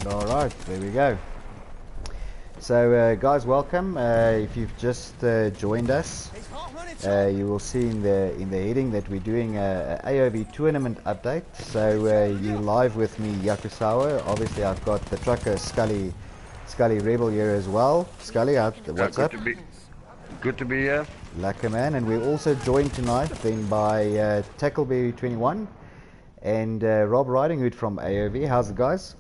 All right, there we go. So, guys, welcome. If you've just joined us, you will see in the heading that we're doing a AoV tournament update. So, you live with me, Yakusawa. Obviously, I've got the trucker Scully Rebel here as well. Scully, what's up? Good to be here. Lekker man. And we're also joined tonight then by Tackleberry21 and Rob Ridinghood from AoV. How's it, guys?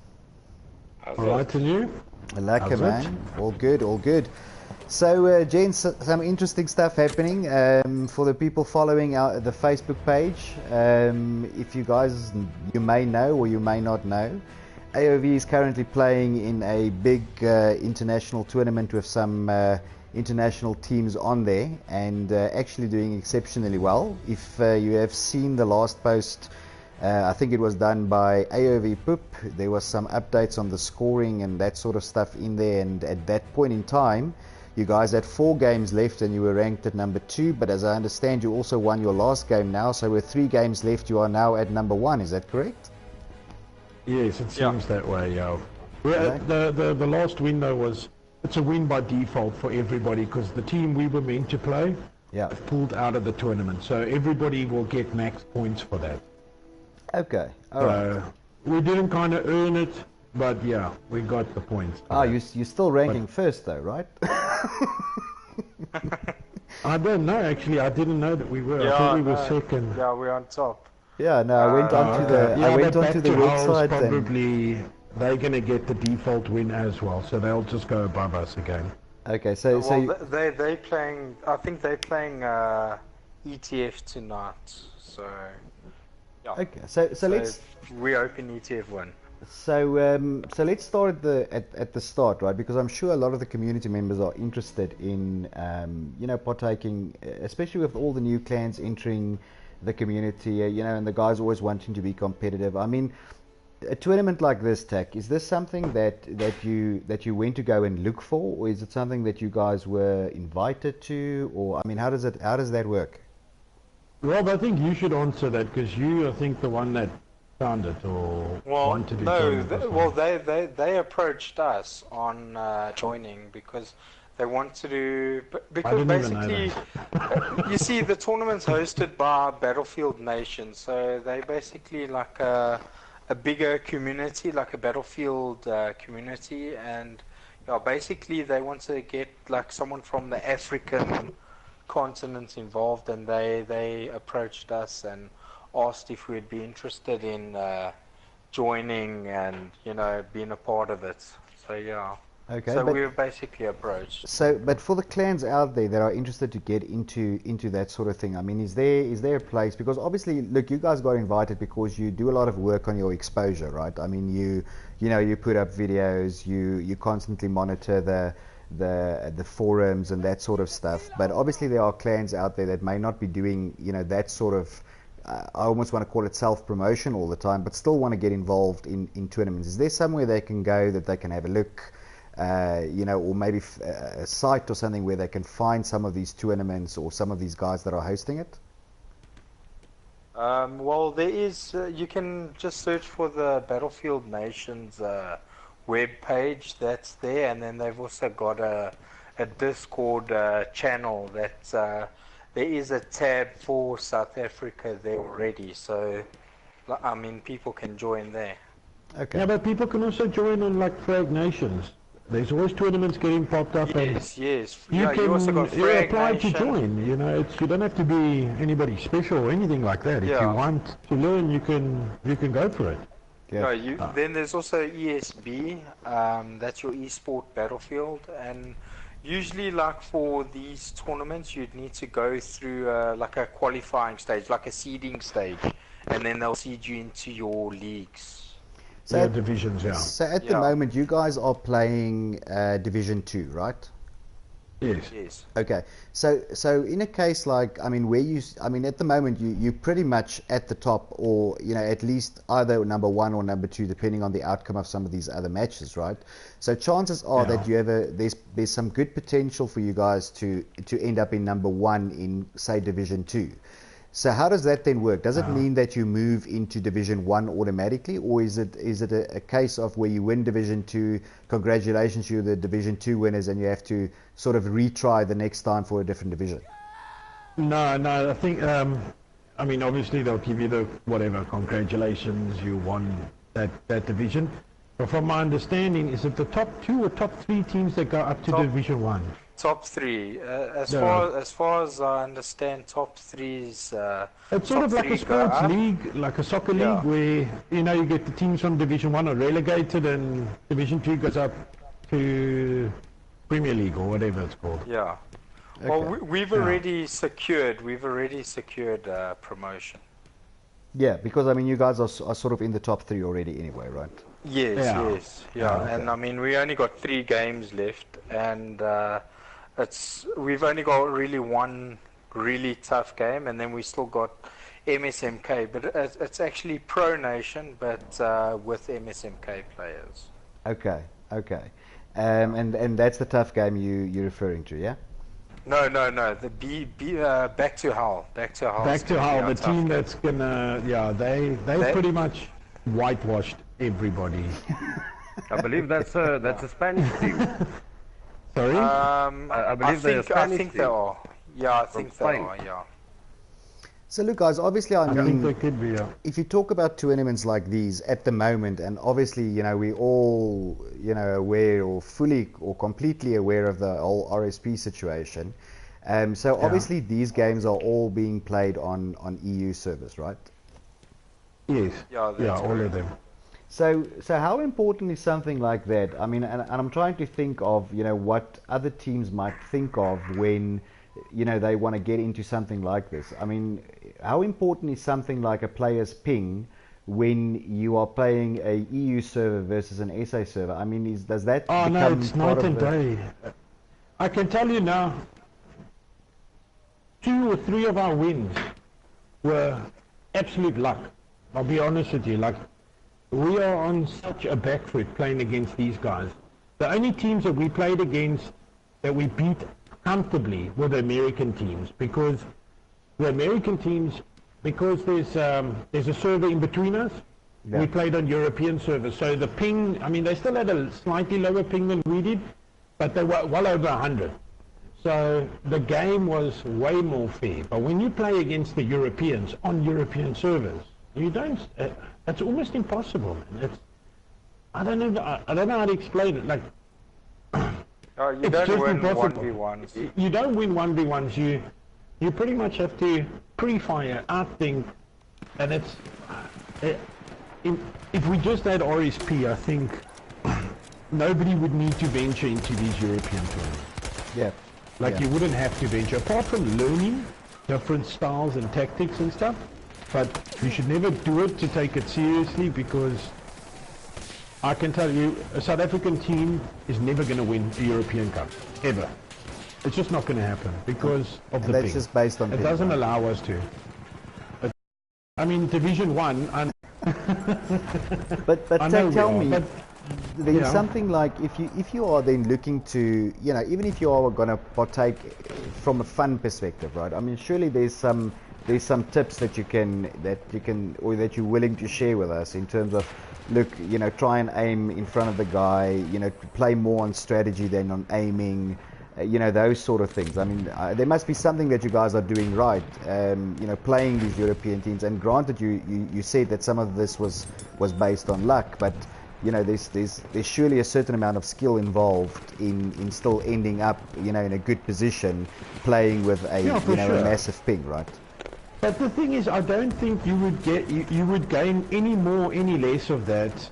All right, and you? Lekker man. All good, all good. So, gents, some interesting stuff happening for the people following the Facebook page. If you guys, you may know or you may not know, AoV is currently playing in a big international tournament with some international teams on there and actually doing exceptionally well. If you have seen the last post, I think it was done by AoV Poop. There was some updates on the scoring and that sort of stuff in there, and at that point in time you guys had 4 games left and you were ranked at number 2, but as I understand you also won your last game now, so with 3 games left you are now at number 1, is that correct? Yes, it seems that way, yeah. The last win though was, it's a win by default for everybody because the team we were meant to play have pulled out of the tournament, so everybody will get max points for that. Okay, alright. We didn't kind of earn it, but yeah, we got the points. You're still ranking first though, right? I don't know, actually. I didn't know that we were. I thought we were second. Yeah, we're on top. Yeah, no, I went onto the website. Probably they're going to get the default win as well, so they'll just go above us again. Okay, so they playing. I think they're playing ETF tonight. So yeah. Okay, so let's reopen ETF 1. So let's start at the start, right? Because I'm sure a lot of the community members are interested in partaking, especially with all the new clans entering the community, and the guys always wanting to be competitive. I mean, a tournament like this, Tack, is this something that you went to go and look for, or is it something that you guys were invited to, or I mean, how does that work? Rob, I think you should answer that because you, I think, the one that found it or wanted to join it. They approached us on joining because they want to do, because basically, you see, the tournament's hosted by Battlefield Nation, so they basically like a bigger community, like a Battlefield community, and basically they want to get like someone from the African continent involved, and they approached us and asked if we'd be interested in joining and being a part of it. So yeah. Okay. So we were basically approached. So, but for the clans out there that are interested to get into that sort of thing, I mean, is there a place? Because obviously, look, you guys got invited because you do a lot of work on your exposure, right? I mean, you put up videos, you constantly monitor the forums and that sort of stuff. But obviously, there are clans out there that may not be doing that sort of. I almost want to call it self-promotion all the time, but still want to get involved in tournaments. Is there somewhere they can go that they can have a look? Or maybe a site or something where they can find some of these tournaments or some of these guys that are hosting it? Well, there is. You can just search for the Battlefield Nations web page that's there, and then they've also got a Discord channel that there is a tab for South Africa there already. So, I mean, people can join there. Okay. Yeah, but people can also join on like Frag Nations. There's always tournaments getting popped up. Yes. You can you also got Frag apply Nation. to join. You don't have to be anybody special or anything like that. Yeah. If you want to learn, you can go for it. Yeah. Then there's also ESB. That's your esport battlefield, and usually, like for these tournaments, you'd need to go through like a qualifying stage, like a seeding stage, and then they'll seed you into your leagues. So divisions, yeah. So at the moment, you guys are playing Division 2, right? Yes. Okay. So in a case like, I mean, at the moment, you're pretty much at the top, or at least either number 1 or number 2, depending on the outcome of some of these other matches, right? So chances are that you have there's some good potential for you guys to end up in number 1 in, say, Division 2. So how does that then work? Does it mean that you move into Division 1 automatically, or is it a case of where you win Division 2, congratulations, you're the Division 2 winners, and you have to sort of retry the next time for a different division? No, I think, I mean, obviously they'll give you the whatever, congratulations, you won that division. But from my understanding, is it the top 2 or top 3 teams that go up to Division 1? Top 3. As far as I understand, top 3's. It's sort of like a sports league, like a soccer league, where you get the teams from Division 1 are relegated, and Division 2 goes up to Premier League or whatever it's called. Yeah. Okay. Well, we've already secured promotion. Yeah, because I mean, you guys are sort of in the top 3 already anyway, right? Yes. Okay. And I mean, we only got 3 games left, and we've only got really one really tough game, and then we still got MSMK, but it's actually Pro Nation, but with MSMK players. Okay. And that's the tough game you're referring to, yeah? No. The Back to Hell. Back to Hell. The team that's gonna, they pretty much whitewashed everybody. I believe that's a Spanish team. Sorry? I believe they're a Spanish team. I think they are. Yeah, I think they are. Yeah. So look, guys, obviously, I mean, think they could be, if you talk about tournaments like these at the moment, and obviously, we're all, aware or fully or completely aware of the whole RSP situation. So obviously, these games are all being played on EU servers, right? Yes. Yeah, all of them. So how important is something like that? I mean, and I'm trying to think of, what other teams might think of when, they want to get into something like this. I mean, how important is something like a player's ping when you are playing a EU server versus an SA server? I mean, does that become no, it's night and day. I can tell you now, 2 or 3 of our wins were absolute luck. I'll be honest with you, we are on such a back foot playing against these guys. The only teams that we played against that we beat comfortably were the American teams, because the American teams, because there's a server in between us, we played on European servers. So the ping, I mean, they still had a slightly lower ping than we did, but they were well over 100. So the game was way more fair. But when you play against the Europeans on European servers, you don't. It's almost impossible, man. I don't know how to explain it. You don't win 1v1s. You don't win 1v1s. You pretty much have to pre-fire, outthink, and if we just had RSP, I think nobody would need to venture into these European tournaments. Yeah. You wouldn't have to venture, apart from learning different styles and tactics and stuff. But you should never do it to take it seriously, because I can tell you, a South African team is never going to win a European Cup, ever. It's just not going to happen because of the ping. That's just based on it doesn't allow us to. I mean, Division 1... But tell me, there's something like, if you are then looking to, even if you are going to partake from a fun perspective, right? I mean, surely there's some tips that you can or that you're willing to share with us in terms of, look, try and aim in front of the guy, play more on strategy than on aiming, those sort of things. I mean, there must be something that you guys are doing right, playing these European teams. And granted, you said that some of this was based on luck, but there's surely a certain amount of skill involved in still ending up, in a good position, playing with a a massive ping, right? But the thing is, I don't think you would gain any more, any less of that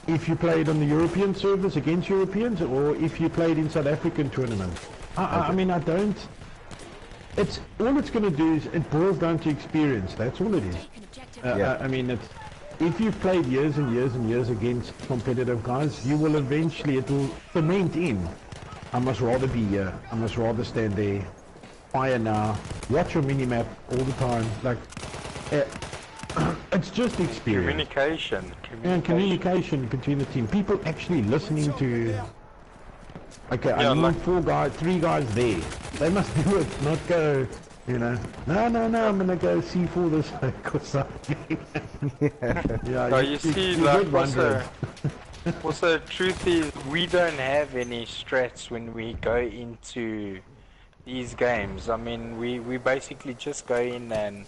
if you played on the European servers against Europeans, or if you played in South African tournaments. I mean, I don't. It's all it's going to do is it boils down to experience. That's all it is. I mean, if you've played years and years and years against competitive guys, you will eventually, it will cement in. I must rather be here. I must rather stand there. Fire now. Watch your mini-map all the time. It's just experience. Communication between the team. People actually listening to... Okay, I need 3 guys there. They must do it, not go You know, no, I'm gonna go see for this or something. Yeah, you see, like, also, truth is, we don't have any strats when we go into these games. I mean, we basically just go in and,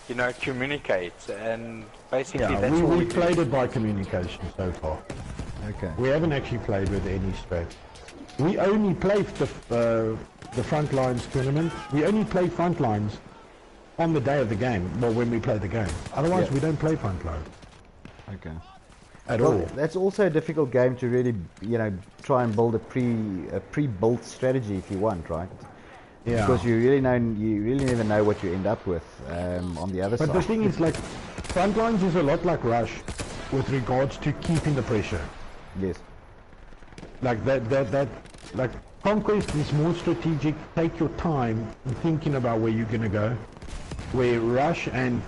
you know, communicate, and basically that's all we played it by communication so far. Okay. We haven't actually played with any strats. We only play the front lines tournament. We only play front lines on the day of the game, well, when we play the game. Otherwise, we don't play front lines. Okay. At all. That's also a difficult game to really, you know, try and build a pre-built strategy if you want, right? Yeah. Because you really never know what you end up with on the other side. But the thing is, like, front lines is a lot like Rush with regards to keeping the pressure. Yes. Like like Conquest is more strategic. Take your time in thinking about where you're gonna go. Where Rush and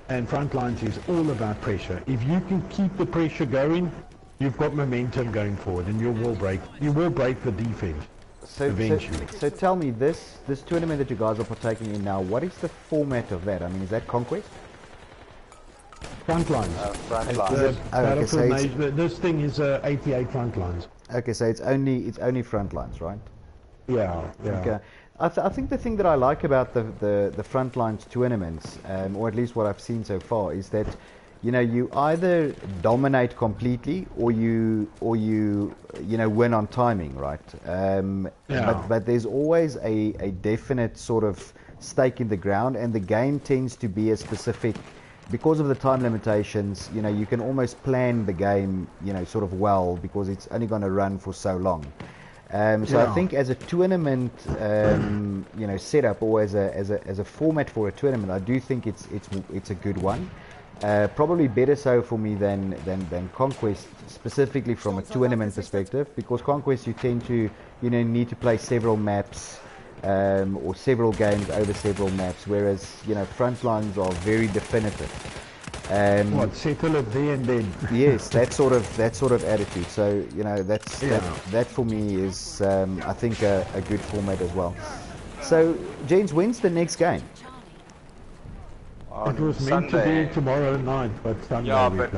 Frontlines is all about pressure. If you can keep the pressure going, you've got momentum going forward, and you will break the defense eventually. So tell me, this tournament that you guys are partaking in now, what is the format of that? I mean, is that Conquest? Frontlines. Frontlines. This thing is 88 Frontlines. Okay, so it's only Frontlines, right? Yeah. Okay. I think the thing that I like about the Frontlines tournaments, or at least what I've seen so far, is that, you know, you either dominate completely or you win on timing, right? But there's always a definite sort of stake in the ground, and the game tends to be a specific, because of the time limitations. You know, you can almost plan the game, you know, sort of well, because it's only going to run for so long. I think as a tournament, you know, setup, or as a format for a tournament, I do think it's a good one. Probably better so for me than Conquest, specifically from a tournament perspective, because Conquest you tend to, you know, need to play several maps or several games over several maps, whereas, you know, Frontlines are very definitive. Settle it there and then. Yes, that sort of attitude. So, you know, that for me is, I think, a good format as well. So, James, when's the next game? It was meant to be tomorrow night, but Sunday. Yeah, but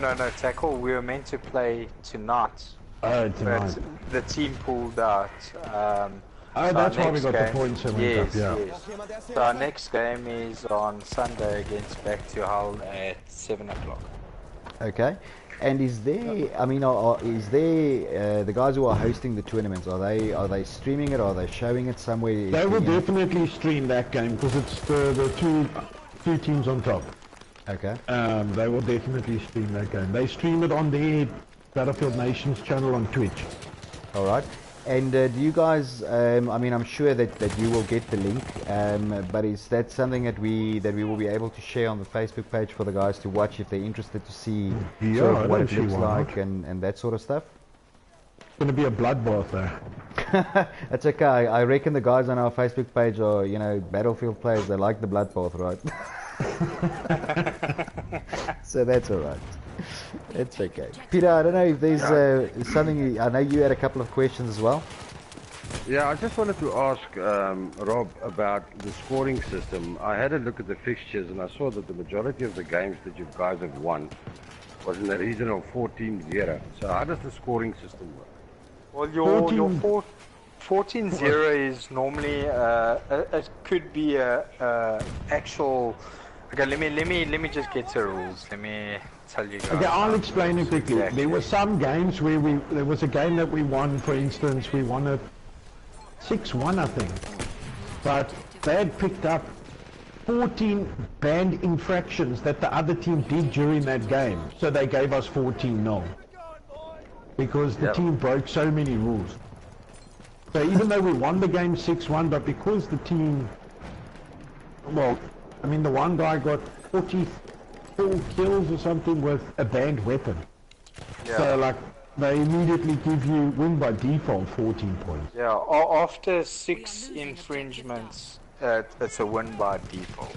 no, Tackle. We were meant to play tonight. Tonight. But the team pulled out. So that's why we got the points. Yes. So our next game is on Sunday against Back to Hull at 7 o'clock. Okay. And is there? I mean, is there the guys who are hosting the tournaments? Are they streaming it? Are they showing it somewhere? They will definitely stream that game because it's the two teams on top. Okay. They will definitely stream that game. They stream it on their Battlefield Nations channel on Twitch. All right. And do you guys? I mean, I'm sure that you will get the link. But is that something that we will be able to share on the Facebook page for the guys to watch if they're interested to see sort of what it looks like and that sort of stuff? It's going to be a bloodbath there. That's okay. I reckon the guys on our Facebook page are, you know, Battlefield players. They like the bloodbath, right? So that's all right. It's okay. Peter, I don't know if there's something. I know you had a couple of questions as well. Yeah, I just wanted to ask Rob about the scoring system. I had a look at the fixtures and I saw that the majority of the games that you guys have won was in the region of 14-0. So how does the scoring system work? Well, your 14-0 is normally it could be a actual. Okay, let me just get to the rules. Let me tell you guys. Okay, I'll explain it quickly. Exactly. There were some games where there was a game that we won, for instance, we won it 6-1, I think. But they had picked up 14 banned infractions that the other team did during that game. So they gave us 14-0. Because the team broke so many rules. So even though we won the game 6-1, but because the team, well, I mean, the one guy got 44 kills or something with a banned weapon. Yeah. So, like, they immediately give you win by default 14 points. Yeah, after 6 infringements, it's a win by default.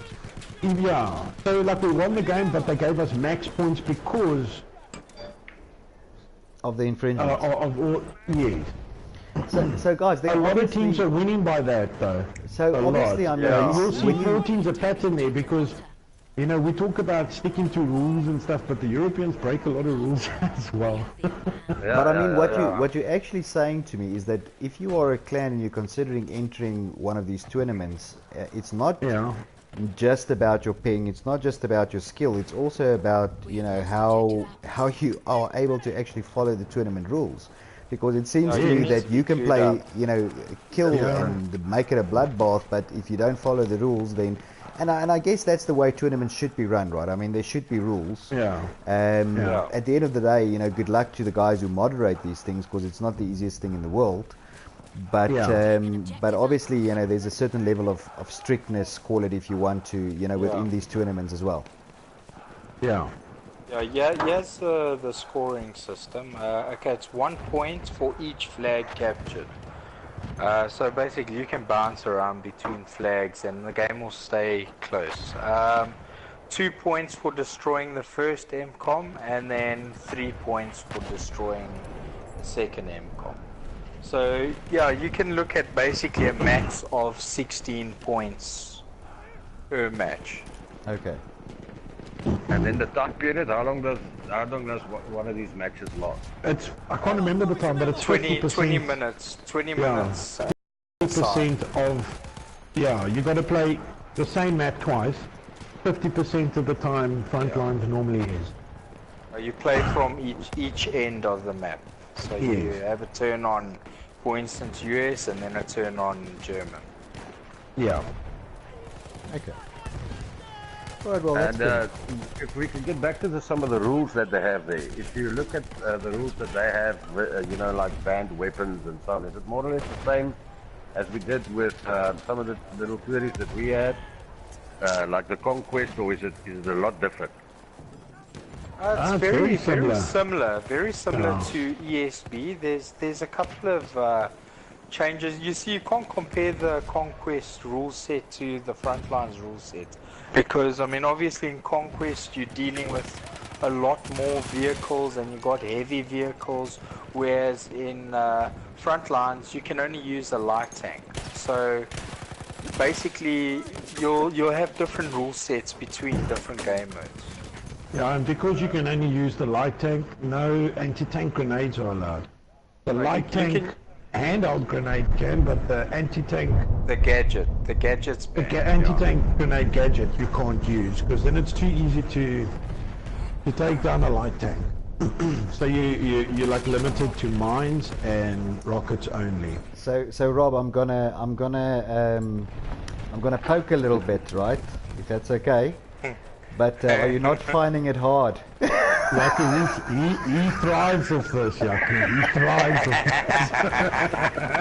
Yeah, so, like, we won the game, but they gave us max points because of the infringement. Yes. So guys, a lot of teams are winning by that, though. So obviously, I'm you'll see 4 teams a pattern there because, you know, we talk about sticking to rules and stuff, but the Europeans break a lot of rules as well. But I mean, what you're actually saying to me is that if you are a clan and you're considering entering one of these tournaments, it's not just about your ping, it's not just about your skill, it's also about, you know, how you are able to actually follow the tournament rules. Because it seems to me that you can play, you know, kill and make it a bloodbath, but if you don't follow the rules, then... And I guess that's the way tournaments should be run, right? I mean, there should be rules. At the end of the day, you know, good luck to the guys who moderate these things, because it's not the easiest thing in the world. But but obviously, you know, there's a certain level of strictness, call it if you want to, you know, within these tournaments as well. Here's the scoring system. Okay, it's 1 point for each flag captured. So basically you can bounce around between flags and the game will stay close. 2 points for destroying the first MCOM, and then 3 points for destroying the second MCOM. So yeah, you can look at basically a max of 16 points per match. Okay. And then the time period, how long does one of these matches last? It's, I can't remember the time, but it's 20 minutes. 20 minutes. 50% of, you got to play the same map twice. 50% of the time front lines normally is. You play from each end of the map. So you have a turn on, for instance, US, and then a turn on German. Yeah. Okay. Right, well, and if we can get back to some of the rules that they have there, if you look at the rules that they have, you know, like banned weapons and so on, is it more or less the same as we did with some of the little queries that we had, like the Conquest, or is it a lot different? It's very similar to ESB. There's a couple of changes. You see, you can't compare the Conquest rule set to the Frontlines rule set, because I mean, obviously in Conquest you're dealing with a lot more vehicles and you got heavy vehicles, whereas in Frontlines you can only use a light tank. So basically you'll have different rule sets between different game modes. Yeah, and because you can only use the light tank, no anti-tank grenades are allowed. The light tank handheld grenade can, but the anti-tank... The gadget's banned. The anti-tank grenade gadget you can't use, because then it's too easy to take down a light tank. So you're like limited to mines and rockets only. So Rob, I'm gonna poke a little bit, right? If that's okay. But are you not finding it hard? Yaki, he thrives off this, Yaki. He thrives off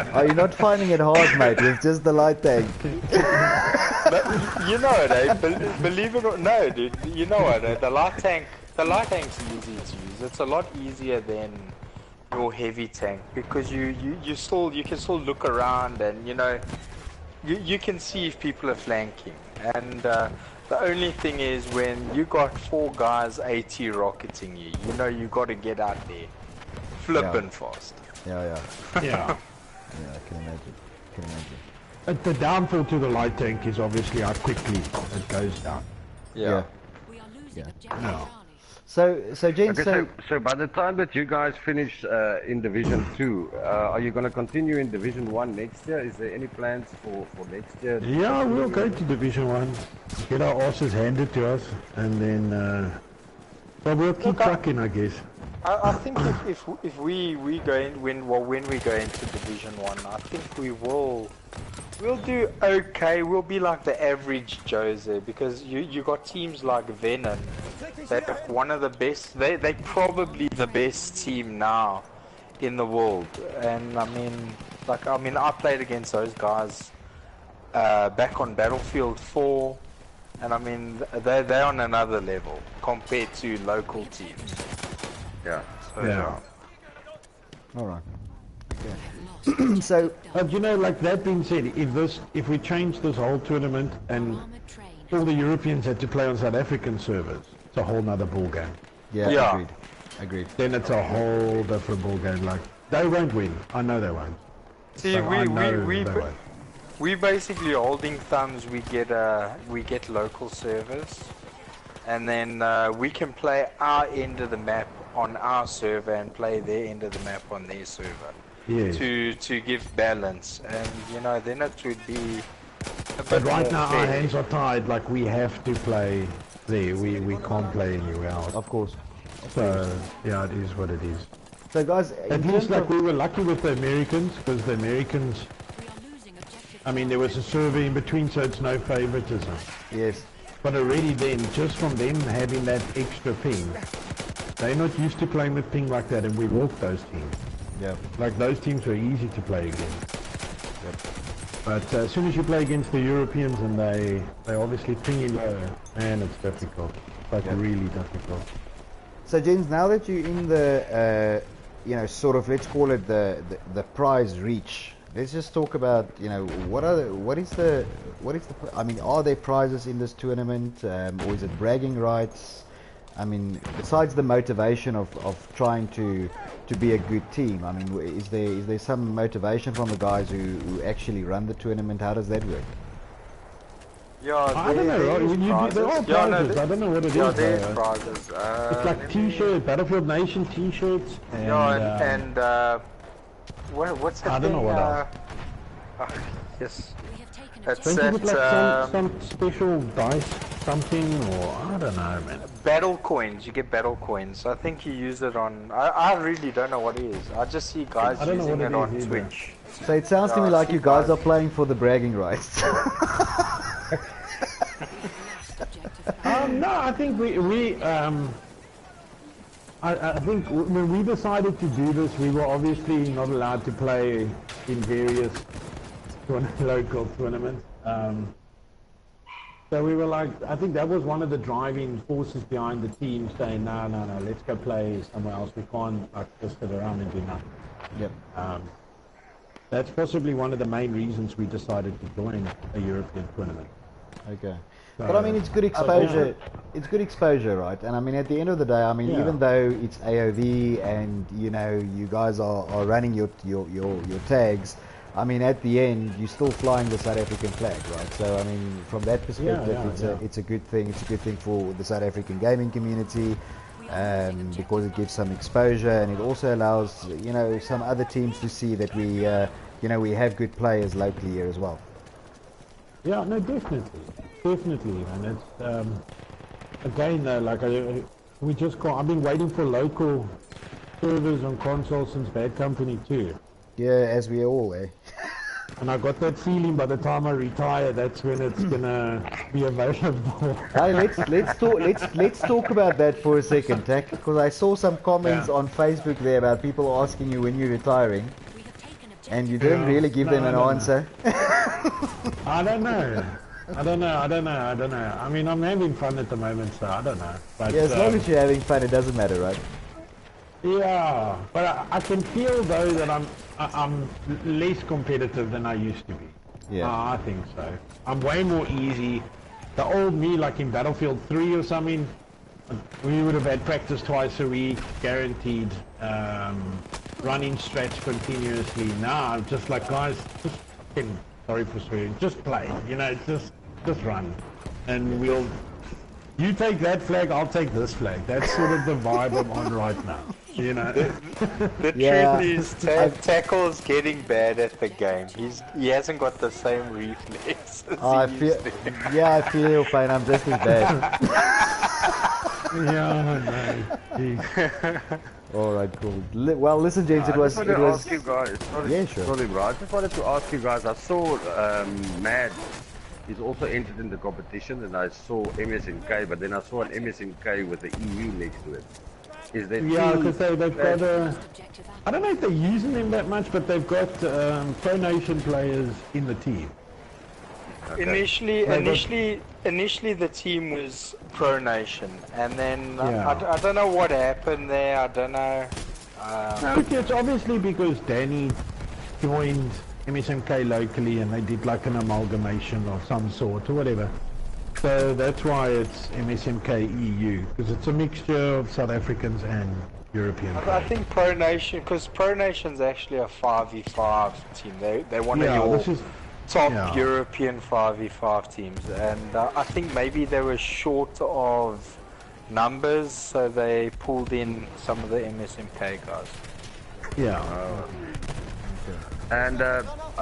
this. Are you not finding it hard, mate? With just the light tank. You know it, eh? Believe it or no, dude. You know it, eh? The light tank's easy to use. It's a lot easier than your heavy tank, because you can still look around, and you know you can see if people are flanking. And the only thing is, when you got 4 guys AT rocketing you, you know you got to get out there, flipping fast. Yeah, I can imagine. The downfall to the light tank is obviously how quickly it goes down. Yeah. No. So James, so by the time that you guys finish in Division 2, are you going to continue in Division 1 next year? Is there any plans for next year? Yeah, we'll go to Division 1, get our asses handed to us, and then we'll keep trucking, I guess. I think if we go in when we go into Division 1, I think we'll do okay. We'll be like the average Joes there, because you got teams like Venom. They're one of the best. They probably the best team now in the world. And I played against those guys back on Battlefield 4, and I mean they're on another level compared to local teams. Yeah. Yeah. All right. Okay. So, you know, like that being said, if we change this whole tournament and all the Europeans had to play on South African servers, it's a whole nother ball game. Yeah. Agreed. Then it's a whole different ball game. Like, they won't win. I know they won't. See, so we basically holding thumbs. We get local servers, and then we can play our end of the map on our server and play their end of the map on their server. Yes. To give balance, and you know, then it would be a bit But right now fair. our hands are tied, like we have to play there, we can't play anywhere else. Of course. So, yeah, it is what it is. So guys, at least like we were lucky with the Americans, because the Americans, I mean, there was a server in between, so it's no favoritism. Yes. But already then, just from them having that extra ping, they're not used to playing with ping like that, and we walked those teams. Yeah. Like those teams were easy to play against. Yep. But as soon as you play against the Europeans and they obviously ping you low, man, it's difficult. Like really difficult. So James, now that you're in the, you know, sort of, let's call it the prize reach. Let's just talk about, you know, what is the, I mean, are there prizes in this tournament, or is it bragging rights? I mean, besides the motivation of trying to be a good team, I mean, is there some motivation from the guys who actually run the tournament? How does that work? Yeah, I don't know. There are prizes. I don't know what it is. Yeah, there's prizes. It's like T-shirts, Battlefield Nation T-shirts. And, what's that I don't know what else. Yes. Don't you get like some special dice, something, or I don't know, man. Battle coins. You get battle coins. I think you use it on. I really don't know what it is. I just see guys using it on Twitch. So it sounds to me like you guys are playing for the bragging rights. No, I think I think when we decided to do this, we were obviously not allowed to play in various local tournaments. So we were like, I think that was one of the driving forces behind the team saying, no, let's go play somewhere else. We can't like just sit around and do nothing. Yep. That's possibly one of the main reasons we decided to join a European tournament. Okay. But I mean, it's good exposure. It's good exposure, right? And I mean, at the end of the day, I mean, even though it's AoV and you know you guys are running your tags, I mean, at the end you're still flying the South African flag, right? So I mean, from that perspective, it's a good thing. It's a good thing for the South African gaming community, because it gives some exposure, and it also allows some other teams to see that we we have good players locally here as well. Yeah, no, definitely, and it's again though, like we just got. I've been waiting for local servers on console since Bad Company 2. Yeah, as we all, eh? And I got that feeling by the time I retire, that's when it's gonna be available. Hey, let's talk about that for a second, Tak, because I saw some comments on Facebook there about people asking you when you're retiring, and you didn't really give them an answer. I don't know. I mean, I'm having fun at the moment, so I don't know. But, yeah, as long as you're having fun, it doesn't matter, right? Yeah, but I can feel though that I'm less competitive than I used to be. Yeah, I think so. I'm way more easy. The old me, like in Battlefield 3 or something, we would have had practice twice a week, guaranteed, running strats continuously. Now I'm just like, guys, just fucking, sorry for swearing, just play, just run, and you take that flag, I'll take this flag. That's sort of the vibe I'm on right now. The truth is, Tackle's getting bad at the game. He hasn't got the same reflex as I feel your pain. I'm just as bad. All right, cool. Well, listen, James. It was. I just wanted to ask you guys. Sorry, bro. I just wanted to ask you guys. I saw Mad. He's also entered in the competition, and I saw MSNK, but then I saw an MSNK with the EU next to it. Is there because they've got I don't know if they're using them that much, but they've got Pro Nation players in the team. Okay. Initially the team was Pro Nation, and then I don't know what happened there. I don't know. No, it's obviously because Danny joined MSMK locally, and they did like an amalgamation of some sort or whatever. So that's why it's MSMK EU, because it's a mixture of South Africans and European. I think Pro Nation, because Pro Nation's actually a 5v5 team. They want your top European 5v5 teams, and I think maybe they were short of numbers, so they pulled in some of the MSMK guys. Yeah. And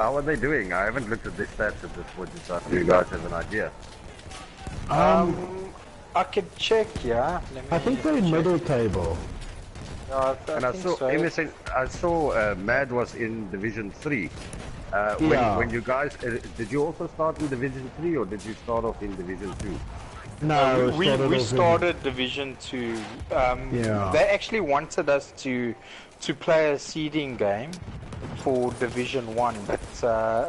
how are they doing? I haven't looked at their stats at this point in time. Do you guys have an idea? I could check, yeah. I think they're in middle table. And I saw Mad was in Division 3. When you guys, did you also start in Division 3 or did you start off in Division 2? No, we started Division 2. They actually wanted us to play a seeding game for Division 1, but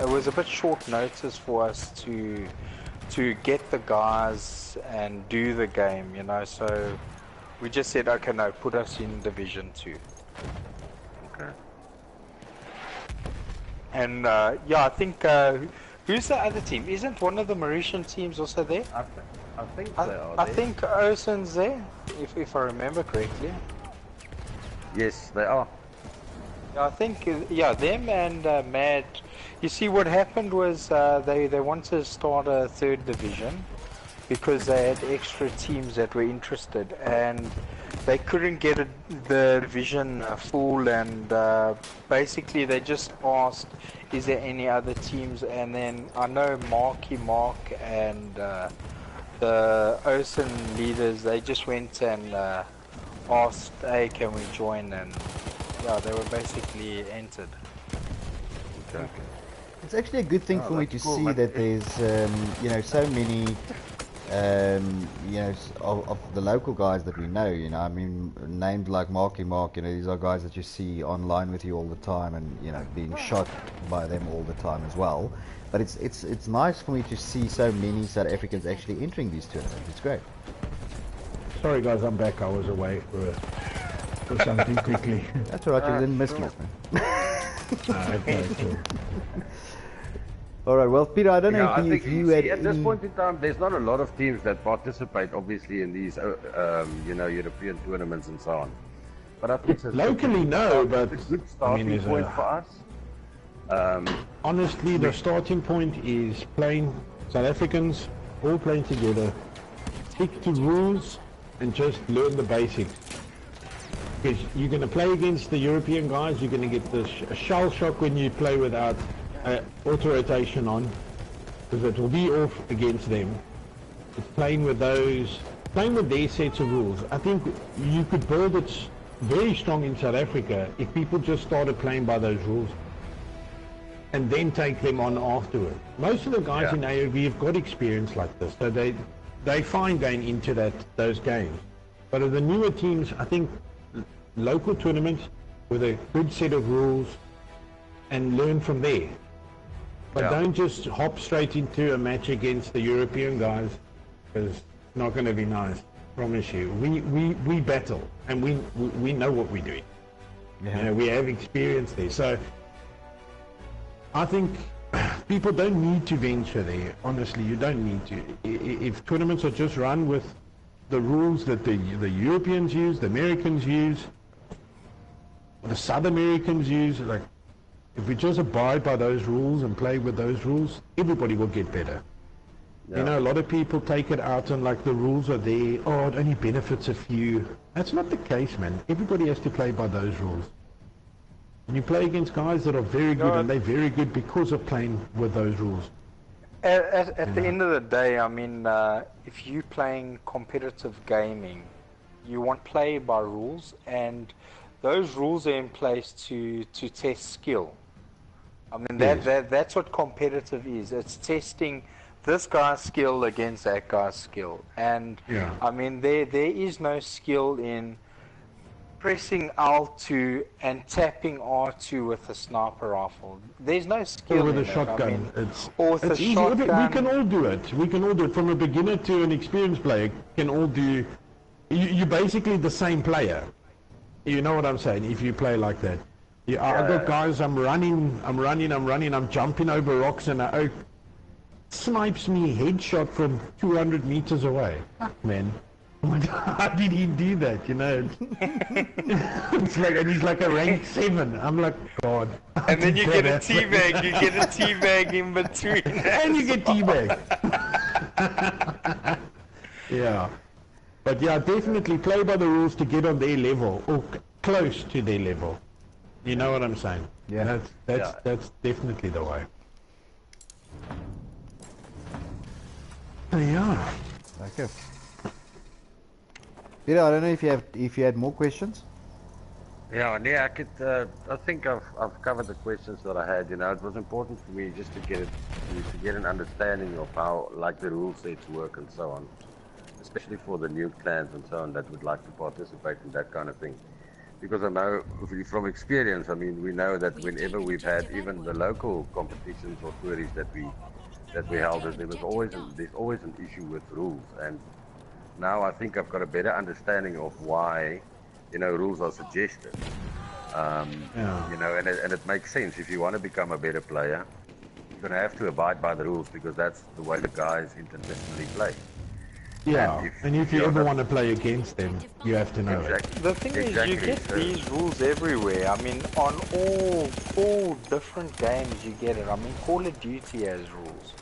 it was a bit short notice for us to get the guys and do the game, you know, so we just said, okay, no, put us in Division 2. Okay. And yeah, I think who's the other team? Isn't one of the Mauritian teams also there? I think they are. I think Ocean's there, if I remember correctly. Yes, they are. I think, yeah, them and Mad. You see, what happened was they wanted to start a 3rd division because they had extra teams that were interested, and they couldn't get the division full, and basically they just asked, is there any other teams? And then I know Mark and the OSIN leaders, they just went and asked, hey, can we join? And yeah, they were basically entered. Okay. It's actually a good thing for me to see that there's, you know, so many, you know, of the local guys that we know, you know, I mean, named like Mark, you know, these are guys that you see online with you all the time and, you know, being shot by them all the time as well. But it's nice for me to see so many South Africans actually entering these tournaments. It's great. Sorry guys, I'm back. I was away for something quickly. That's alright, you didn't miss much, man. Okay, cool. Alright, well, Peter, I don't know if you had... At this point in time, there's not a lot of teams that participate, obviously, in these, you know, European tournaments and so on. But I think locally, no, but it's a good starting point for us. Honestly, the starting point is playing South Africans, all playing together, stick to rules, and just learn the basics. Because you're going to play against the European guys, you're going to get the shell shock when you play without auto-rotation on, because it will be off against them. It's playing with their sets of rules. I think you could build it very strong in South Africa if people just started playing by those rules and then take them on afterward. Most of the guys in AoV have got experience like this, so they find going into those games. But of the newer teams, I think local tournaments with a good set of rules and learn from there. But don't just hop straight into a match against the European guys, because it's not going to be nice. Promise you. We battle and we know what we're doing. You know, we have experience there. So I think people don't need to venture there. Honestly, you don't need to. If tournaments are just run with the rules that the Europeans use, the Americans use, the South Americans use, like, if we just abide by those rules and play with those rules, everybody will get better. You know, a lot of people take it out and like the rules are there, oh, it only benefits a few. That's not the case, man. Everybody has to play by those rules. And you play against guys that are very good, and they're very good because of playing with those rules. At the end of the day, I mean, if you're playing competitive gaming, you want play by rules, and those rules are in place to test skill. I mean, that's what competitive is. It's testing this guy's skill against that guy's skill. And, I mean, there is no skill in pressing L2 and tapping R2 with a sniper rifle. There's no skill with in a shotgun. I mean, it's easy. Shotgun. We can all do it. We can all do it. From a beginner to an experienced player, can all do. You're basically the same player. You know what I'm saying? If you play like that, I've got guys. I'm running. I'm jumping over rocks, and a oak snipes me headshot from 200 meters away. Man, How did he do that? You know, it's like, and he's like a rank 7. I'm like, God. And then you get a teabag. You get a teabag in between. And you get teabag. Yeah, but yeah, definitely play by the rules to get on their level or close to their level. You know what I'm saying? Yeah, that's definitely the way. Yeah. Okay. Peter, I don't know if you had more questions. Yeah, I could. I think I've covered the questions that I had. You know, it was important for me just to get an understanding of how, like, the rule sets work and so on, especially for the new clans and so on that would like to participate in that kind of thing. Because I know from experience, I mean, we know that whenever we've had even the local competitions or queries that we held, there's always an issue with rules. And now I think I've got a better understanding of why, you know, rules are suggested. You know, and it makes sense. If you want to become a better player, you're going to have to abide by the rules because that's the way the guys internationally play. Yeah, and if you ever want to play against them, you have to know it. The thing is, you get these rules everywhere. I mean, on all different games you get it. I mean, Call of Duty has rules.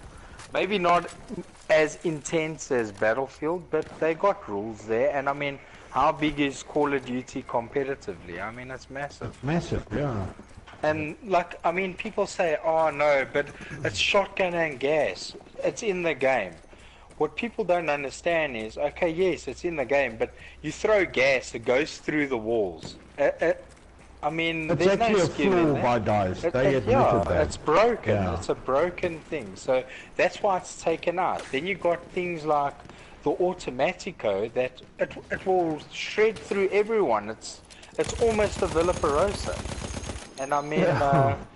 Maybe not as intense as Battlefield, but they got rules there. And I mean, how big is Call of Duty competitively? I mean, it's massive. Massive, yeah. And like, I mean, people say, oh no, but it's shotgun and gas. It's in the game. What people don't understand is, okay, yes, it's in the game, but you throw gas, it goes through the walls. I mean, it's there's actually no skill in by DICE. They admitted that. It's broken. Yeah. It's a broken thing. So that's why it's taken out. Then you got things like the Automatico that it will shred through everyone. It's almost a Villa Perosa. And I mean,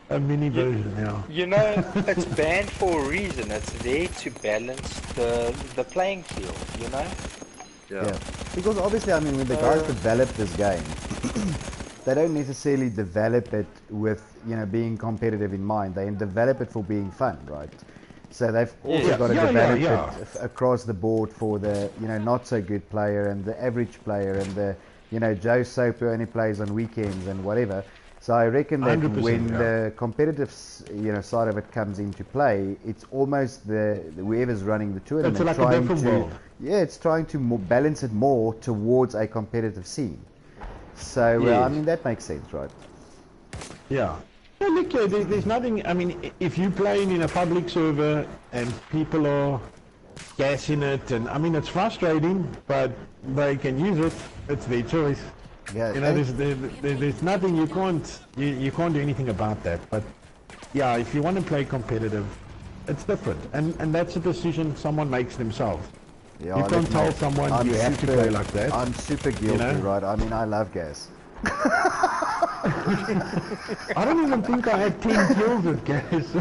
a mini version, yeah. You know, it's banned for a reason. It's there to balance the playing field, you know? Yeah. Because obviously, I mean, when the guys develop this game, they don't necessarily develop it with, you know, being competitive in mind. They develop it for being fun, right? So they've also got to develop it across the board for the, you know, not so good player and the average player and the, you know, Joe Soap who only plays on weekends and whatever. So I reckon that when the competitive, you know, side of it comes into play, it's almost whoever's running the tournament it's like a different world. Yeah, it's trying to balance it more towards a competitive scene. So I mean, that makes sense, right? Yeah. Yeah, look, there's nothing. I mean, if you're playing in a public server and people are gassing it, and I mean, it's frustrating, but they can use it. It's their choice. Yeah, you know, there's nothing you can't do anything about that. But yeah, if you want to play competitive, it's different, and that's a decision someone makes themselves. Yeah, you can't tell someone you have to play like that. I'm super guilty, you know? Right? I mean, I love gas. I don't even think I had 10 kills with gas.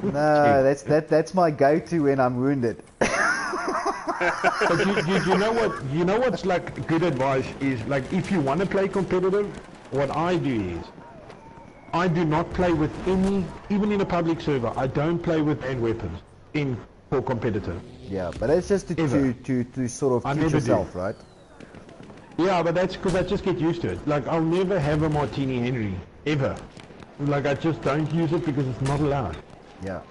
No, that's my go-to when I'm wounded. But you know what? You know what's like good advice is, like, if you want to play competitive, what I do is I do not play with any, even in a public server. I don't play with hand weapons for competitive. Yeah, but it's just to sort of teach yourself, right? Yeah, but that's because I just get used to it. Like, I'll never have a Martini Henry ever. Like, I just don't use it because it's not allowed. Yeah.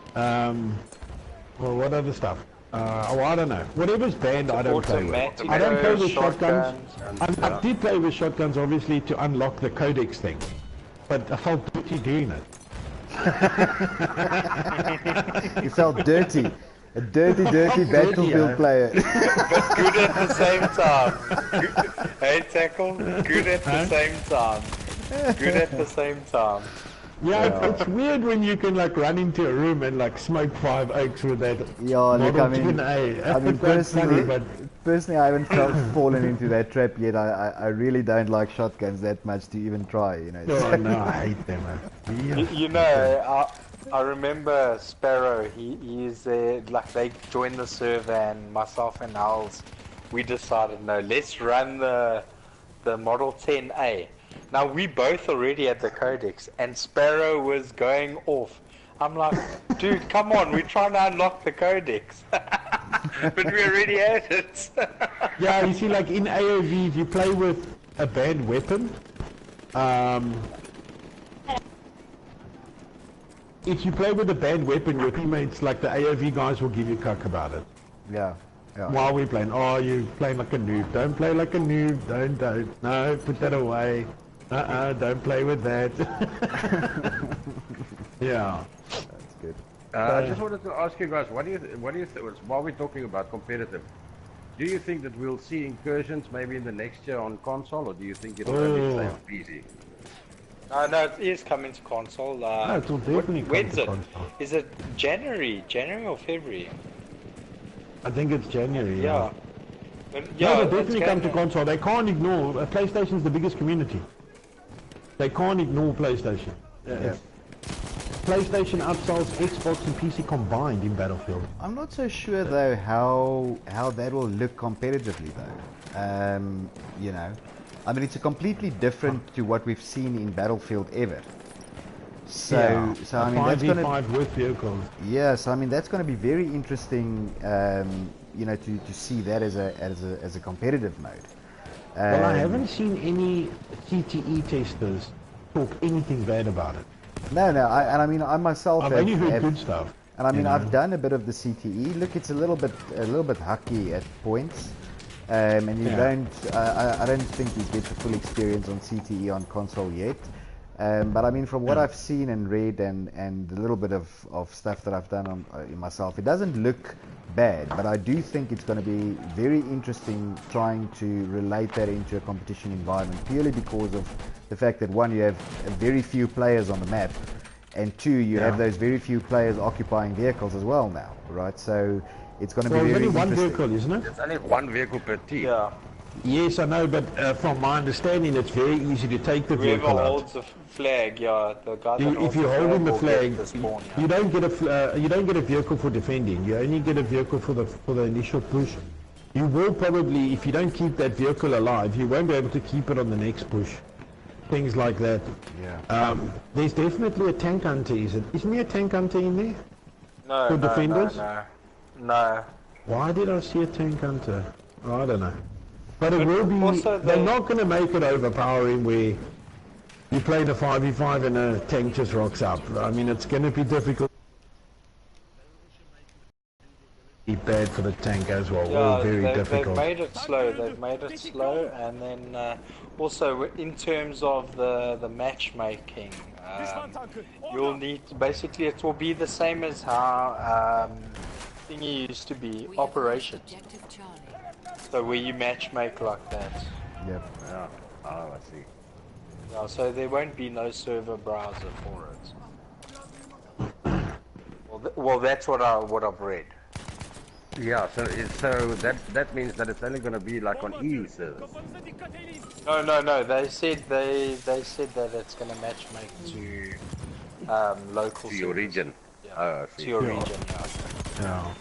Well, what other stuff? I don't know. Whatever's banned, I don't play with. I don't play with shotguns. I did play with shotguns, obviously, to unlock the codex thing. But I felt dirty doing it. You felt dirty. A dirty Battlefield player. But good at the same time. Hey, Tackle? Good at the same time. Good at the same time. Yeah, it's weird when you can like run into a room and like smoke 5 oaks with that. Yeah, look, I mean personally, I haven't fallen into that trap yet. I really don't like shotguns that much to even try, you know. Oh, no, I hate them, man. You know, I remember Sparrow, he's like, they joined the server, and myself and Howls, we decided, no, let's run the Model 10A. Now, we both already had the codex, and Sparrow was going off. I'm like, dude, come on, we're trying to unlock the codex. But we already had it. Yeah, you see, like in AoV, if you play with a bad weapon, if you play with a bad weapon, your teammates, like the AoV guys, will give you cuck about it. Yeah. While we're playing, oh, you're playing like a noob. Don't play like a noob. Don't. No, put that away. Don't play with that. Yeah. That's good. I just wanted to ask you guys, what do you while we're talking about competitive, do you think that we'll see incursions maybe in the next year on console, or do you think it'll only stay on PC? No, it is coming to console. No, it will definitely come to console. Is it January or February? I think it's January. Yeah. Yeah, they'll definitely come to console. They can't ignore. PlayStation's the biggest community. They can't ignore PlayStation. Yeah. PlayStation outsells Xbox and PC combined in Battlefield. I'm not so sure though how that will look competitively though. You know, I mean it's a completely different to what we've seen in Battlefield ever. So I mean that's going to with vehicles. Yes, I mean that's going to be very interesting. You know, to see that as a competitive mode. Well, I haven't seen any CTE testers talk anything bad about it. No, and I mean I myself I've only heard good stuff. And I mean I've done a bit of the CTE. Look, it's a little bit hacky at points, and you don't. I don't think you get the full experience on CTE on console yet. But I mean, from what I've seen and read and the little bit of stuff that I've done on myself, it doesn't look bad. But I do think it's going to be very interesting trying to relate that into a competition environment, purely because of the fact that one, you have very few players on the map, and two, you have those very few players occupying vehicles as well now, right? So it's going to be very only interesting. one vehicle, isn't it? It's only one vehicle per team. Yeah. Yes, I know, but from my understanding, it's very easy to take the vehicle Whoever out. holds the flag, the guy that If you're holding the flag, spawn, you don't get a vehicle for defending. You only get a vehicle for the initial push. You will probably, if you don't keep that vehicle alive, you won't be able to keep it on the next push. Things like that. Yeah. There's definitely a tank hunter. Isn't there a tank hunter in there? No, for defenders? No. Why did I see a tank hunter? I don't know. But it will be. Also they're not going to make it overpowering where you play the 5v5 and a tank just rocks up. I mean, it's going to be difficult. Be bad for the tank as well. Yeah, very difficult. They've made it slow. And then also in terms of the matchmaking, you'll need basically it will be the same as how thingy used to be, Operation. So where you matchmake like that. Yep. Yeah. Oh, I see. Yeah, so there won't be no server browser for it. Well, that's what I've read. Yeah, so that means that it's only going to be like on EU servers. No. They said that it's going to matchmake to local. To your region. Yeah. Oh, I see. To your region. Yeah.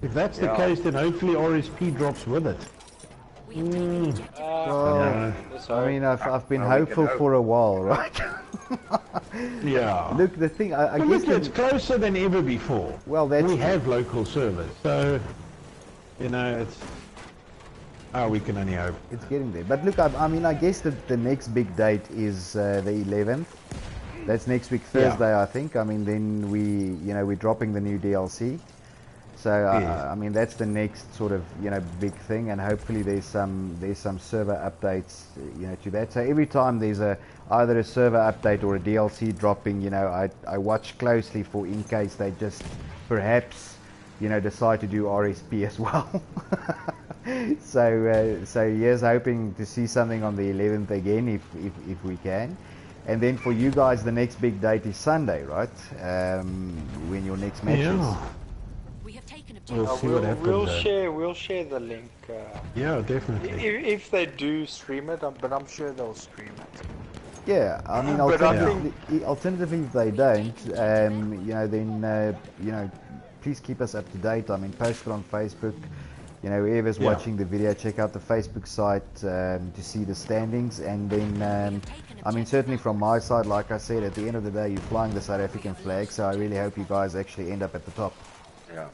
If that's the case, then hopefully RSP drops with it. Well, I mean, I've been hopeful for a while, right? Yeah. Look, the thing, I guess it's closer than ever before. Well, we have local servers, so you know it's. Oh, we can only hope. It's getting there. But look, I mean, I guess that the next big date is the 11th. That's next week Thursday, I think. I mean, then we're dropping the new DLC. So I mean, that's the next sort of big thing, and hopefully there's some server updates to that. So every time there's either a server update or a DLC dropping, I watch closely for in case they just perhaps decide to do RSP as well. So yes, hoping to see something on the 11th again if we can. And then for you guys, the next big date is Sunday, right? When your next match is. We'll see what happens. We'll share the link. Yeah, definitely. If they do stream it, but I'm sure they'll stream it. Yeah, I mean, alternatively, if they don't, then please keep us up to date. I mean, post it on Facebook. Whoever's watching the video, check out the Facebook site to see the standings. And then, I mean, certainly from my side, like I said, at the end of the day, you're flying the South African flag. So I really hope you guys actually end up at the top. Yeah.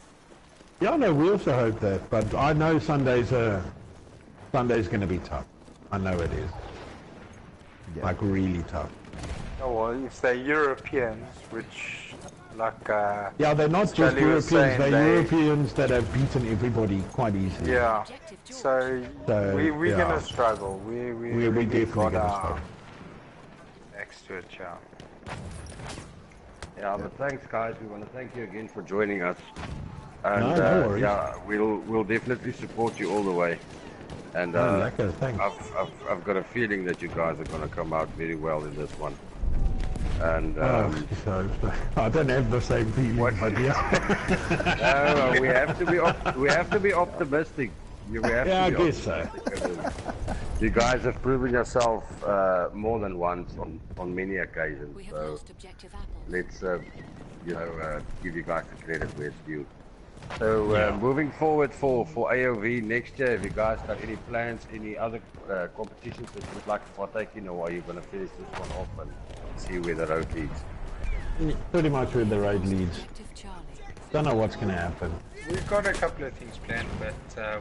Yeah, no, we also hope that, but I know Sunday's going to be tough. I know it is. Yeah. Like really tough. Oh well, if they're Europeans, which like yeah, they're not just Europeans. They're Europeans that have beaten everybody quite easily. Yeah. So we're gonna struggle. We're definitely gonna struggle. Next to it, yeah. Yeah, but thanks guys. We want to thank you again for joining us. And no worries. yeah, we'll definitely support you all the way. And thanks. I've got a feeling that you guys are going to come out very well in this one. And I don't have the same feeling, but yeah. No, we have to be optimistic. I guess so. You guys have proven yourself more than once on many occasions. So let's give you guys the credit where it's due. So moving forward for AoV next year, have you guys got any plans, any other competitions that you would like to partake in, or are you going to finish this one off and see where the road leads? Pretty much where the road leads. Don't know what's going to happen. We've got a couple of things planned, but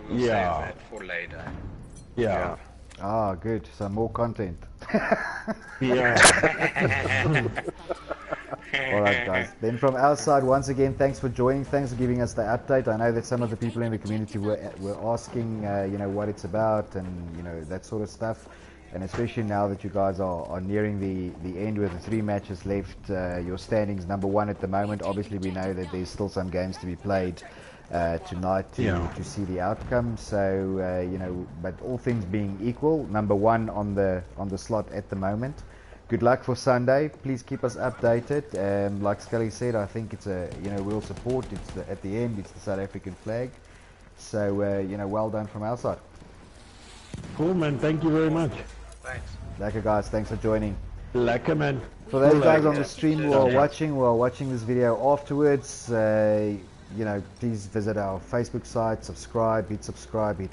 we'll save that for later. Yeah. Ah, good. So more content. Yeah. Alright guys, then from our side, once again, thanks for joining, thanks for giving us the update. I know that some of the people in the community were asking, what it's about and, that sort of stuff. And especially now that you guys are nearing the end with the 3 matches left, your standings #1 at the moment. Obviously we know that there's still some games to be played tonight to see the outcome. So, but all things being equal, #1 on the slot at the moment. Good luck for Sunday. Please keep us updated. Like Scully said, I think it's we'll support. At the end, it's the South African flag. So, well done from our side. Cool, man. Thank you very much. Thanks. Lekker guys, thanks for joining. Lekker, man. For those guys on the stream who are watching this video afterwards, please visit our Facebook site, subscribe, hit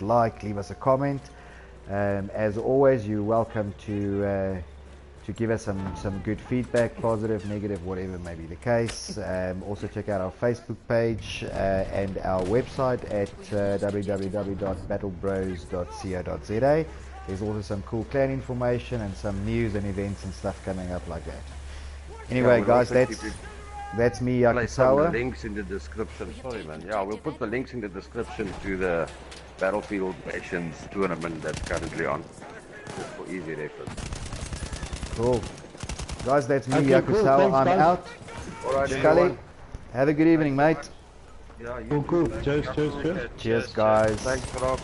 like, leave us a comment. As always, you're welcome to give us some good feedback, positive, negative, whatever may be the case. Also check out our Facebook page and our website at www.battlebros.co.za. There's also some cool clan information and some news and events and stuff coming up like that. Anyway, guys, that's me, Yakusawa. Links in the description. Sorry, man. Yeah, we'll put the links in the description to the Battlefield Nations tournament that's currently on, just for easy reference. Cool. Guys, that's me, Yakusawa. I'm out. Alright, Scully, have a good evening, mate. Yeah, cool. Cheers. Cheers, guys. Thanks, Rob.